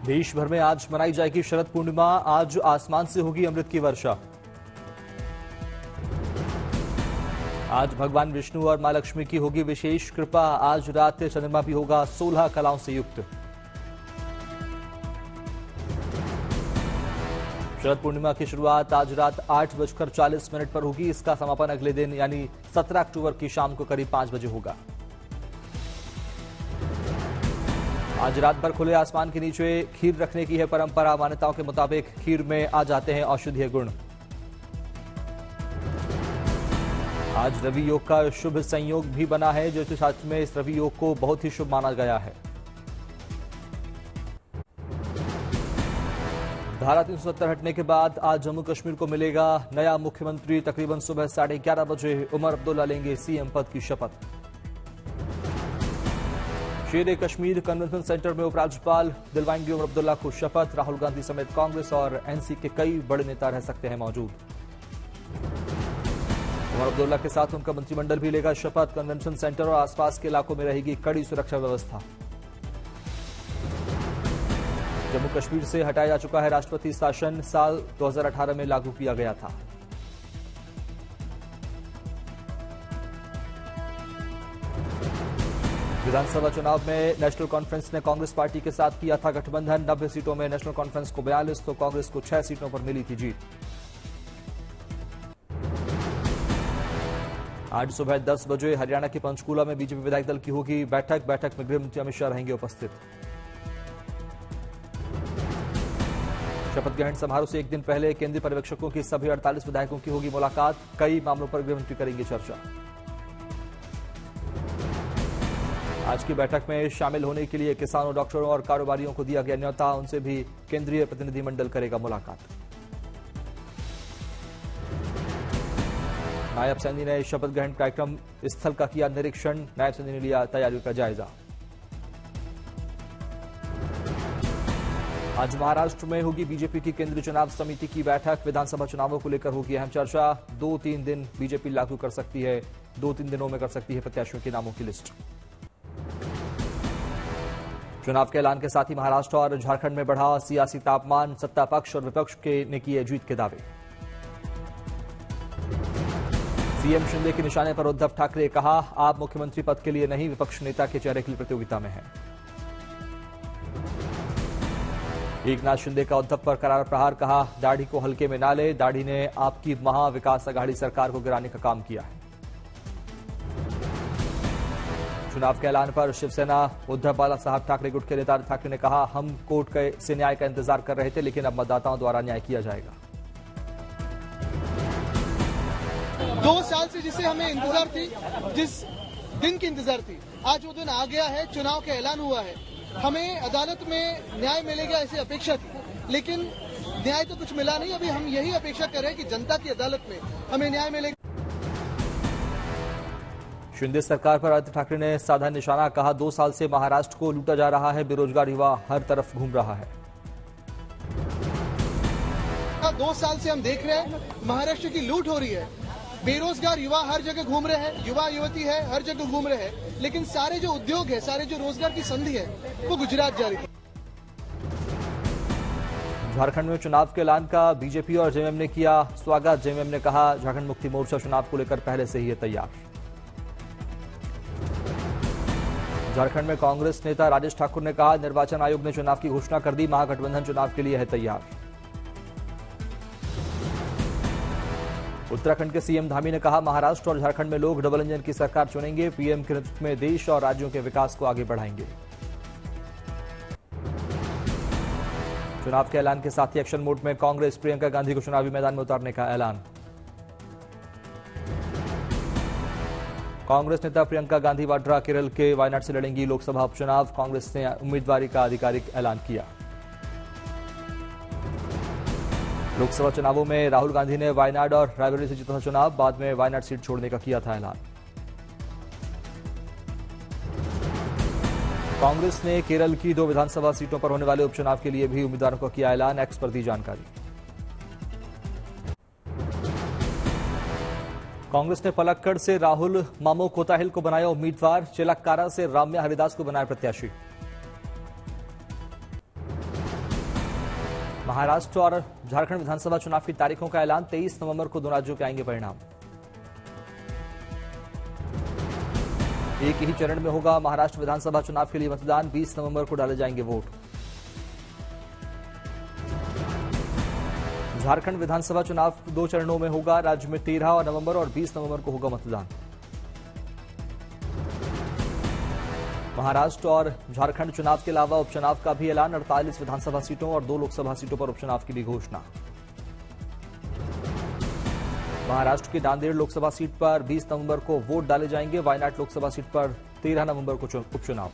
देश भर में आज मनाई जाएगी शरद पूर्णिमा। आज आसमान से होगी अमृत की वर्षा। आज भगवान विष्णु और मां लक्ष्मी की होगी विशेष कृपा। आज रात चंद्रमा भी होगा 16 कलाओं से युक्त। शरद पूर्णिमा की शुरुआत आज रात 8:40 पर होगी। इसका समापन अगले दिन यानी 17 अक्टूबर की शाम को करीब 5 बजे होगा। आज रात भर खुले आसमान के नीचे खीर रखने की है परंपरा। मान्यताओं के मुताबिक खीर में आ जाते हैं औषधीय गुण। आज रवि योग का शुभ संयोग भी बना है। ज्योतिष शास्त्र में इस रवि योग को बहुत ही शुभ माना गया है। धारा 370 हटने के बाद आज जम्मू कश्मीर को मिलेगा नया मुख्यमंत्री। तकरीबन सुबह 11:30 बजे उमर अब्दुल्ला लेंगे सीएम पद की शपथ। शेर कश्मीर कन्वेंशन सेंटर में उपराज्यपाल दिलवाएंगे उमर अब्दुल्ला को शपथ। राहुल गांधी समेत कांग्रेस और एनसी के कई बड़े नेता रह सकते हैं मौजूद। उमर अब्दुल्ला के साथ उनका मंत्रिमंडल भी लेगा शपथ। कन्वेंशन सेंटर और आसपास के इलाकों में रहेगी कड़ी सुरक्षा व्यवस्था। जम्मू कश्मीर से हटाया जा चुका है राष्ट्रपति शासन। साल 2018 में लागू किया गया था। विधानसभा चुनाव में नेशनल कॉन्फ्रेंस ने कांग्रेस पार्टी के साथ किया था गठबंधन। 90 सीटों में नेशनल कॉन्फ्रेंस को 42 तो कांग्रेस को 6 सीटों पर मिली थी जीत। आज सुबह 10 बजे हरियाणा के पंचकूला में बीजेपी विधायक दल की होगी बैठक। बैठक में गृह मंत्री अमित शाह रहेंगे उपस्थित। शपथ ग्रहण समारोह से एक दिन पहले केंद्रीय पर्यवेक्षकों की सभी 48 विधायकों की होगी मुलाकात। कई मामलों पर गृह मंत्री करेंगे चर्चा। आज की बैठक में शामिल होने के लिए किसानों, डॉक्टरों और कारोबारियों को दिया गया न्योता। उनसे भी केंद्रीय प्रतिनिधिमंडल करेगा मुलाकात। नायब सैनी ने शपथ ग्रहण कार्यक्रम स्थल का किया निरीक्षण। नायब सैनी ने लिया तैयारियों का जायजा। आज महाराष्ट्र में होगी बीजेपी की केंद्रीय चुनाव समिति की बैठक। विधानसभा चुनावों को लेकर होगी अहम चर्चा। 2-3 दिन बीजेपी लागू कर सकती है। 2-3 दिनों में कर सकती है प्रत्याशियों के नामों की लिस्ट। चुनाव के ऐलान के साथ ही महाराष्ट्र और झारखंड में बढ़ा सियासी तापमान। सत्ता पक्ष और विपक्ष ने किए जीत के दावे। सीएम शिंदे के निशाने पर उद्धव ठाकरे कहा, आप मुख्यमंत्री पद के लिए नहीं विपक्ष नेता के चेहरे के लिए प्रतियोगिता में हैं। एकनाथ शिंदे का उद्धव पर करार प्रहार। कहा, दाढ़ी को हल्के में ना ले। दाढ़ी ने आपकी महाविकास आघाड़ी सरकार को गिराने का काम किया है। चुनाव के ऐलान पर शिवसेना उद्धव बाला साहब ठाकरे गुट के नेता ठाकरे ने कहा, हम कोर्ट से न्याय का इंतजार कर रहे थे, लेकिन अब मतदाताओं द्वारा न्याय किया जाएगा। 2 साल से जिसे हमें इंतजार थी, जिस दिन की इंतजार थी, आज वो दिन आ गया है। चुनाव का ऐलान हुआ है। हमें अदालत में न्याय मिलेगा ऐसी अपेक्षा थी, लेकिन न्याय तो कुछ मिला नहीं। अभी हम यही अपेक्षा कर रहे हैं कि जनता की अदालत में हमें न्याय मिलेगा। शिंदे सरकार पर आदित्य ठाकरे ने साधा निशाना। कहा, 2 साल से महाराष्ट्र को लूटा जा रहा है। बेरोजगार युवा हर तरफ घूम रहा है। 2 साल से हम देख रहे हैं महाराष्ट्र की लूट हो रही है। बेरोजगार युवा हर जगह घूम रहे हैं। युवा युवती है हर जगह घूम रहे हैं, लेकिन सारे जो उद्योग है, सारे जो रोजगार की संधि है, वो गुजरात जा रही है। झारखंड में चुनाव के ऐलान का बीजेपी और जेएमएम ने किया स्वागत। जेएमएम ने कहा, झारखंड मुक्ति मोर्चा चुनाव को लेकर पहले से ही है तैयार। झारखंड में कांग्रेस नेता राजेश ठाकुर ने कहा, निर्वाचन आयोग ने चुनाव की घोषणा कर दी। महागठबंधन चुनाव के लिए है तैयार। उत्तराखंड के सीएम धामी ने कहा, महाराष्ट्र और झारखंड में लोग डबल इंजन की सरकार चुनेंगे। पीएम के नेतृत्व में देश और राज्यों के विकास को आगे बढ़ाएंगे। चुनाव के ऐलान के साथ ही एक्शन मोड में कांग्रेस। प्रियंका गांधी को चुनावी मैदान में उतारने का ऐलान। कांग्रेस नेता प्रियंका गांधी वाड्रा केरल के वायनाड से लड़ेंगी लोकसभा उपचुनाव। कांग्रेस ने उम्मीदवारी का आधिकारिक ऐलान किया। लोकसभा चुनावों में राहुल गांधी ने वायनाड और रायबरेली से जीता था चुनाव। बाद में वायनाड सीट छोड़ने का किया था ऐलान। कांग्रेस ने केरल की 2 विधानसभा सीटों पर होने वाले उपचुनाव के लिए भी उम्मीदवारों को किया ऐलान। एक्स पर दी जानकारी। कांग्रेस ने पलक्कड़ से राहुल मामो कोताहिल को बनाया उम्मीदवार। चिलक्कारा से राम्या हरिदास को बनाया प्रत्याशी। महाराष्ट्र और झारखंड विधानसभा चुनाव की तारीखों का ऐलान 23 नवंबर को दोनों राज्यों के आएंगे परिणाम। एक ही चरण में होगा महाराष्ट्र विधानसभा चुनाव के लिए मतदान, 20 नवंबर को डाले जाएंगे वोट। झारखंड विधानसभा चुनाव 2 चरणों में होगा, राज्य में 13 नवंबर और 20 नवंबर को होगा मतदान। महाराष्ट्र और झारखंड चुनाव के अलावा उपचुनाव का भी ऐलान, 48 विधानसभा सीटों और 2 लोकसभा सीटों पर उपचुनाव की भी घोषणा। महाराष्ट्र की नांदेड़ लोकसभा सीट पर 20 नवंबर को वोट डाले जाएंगे, वायनाड लोकसभा सीट पर 13 नवंबर को उपचुनाव।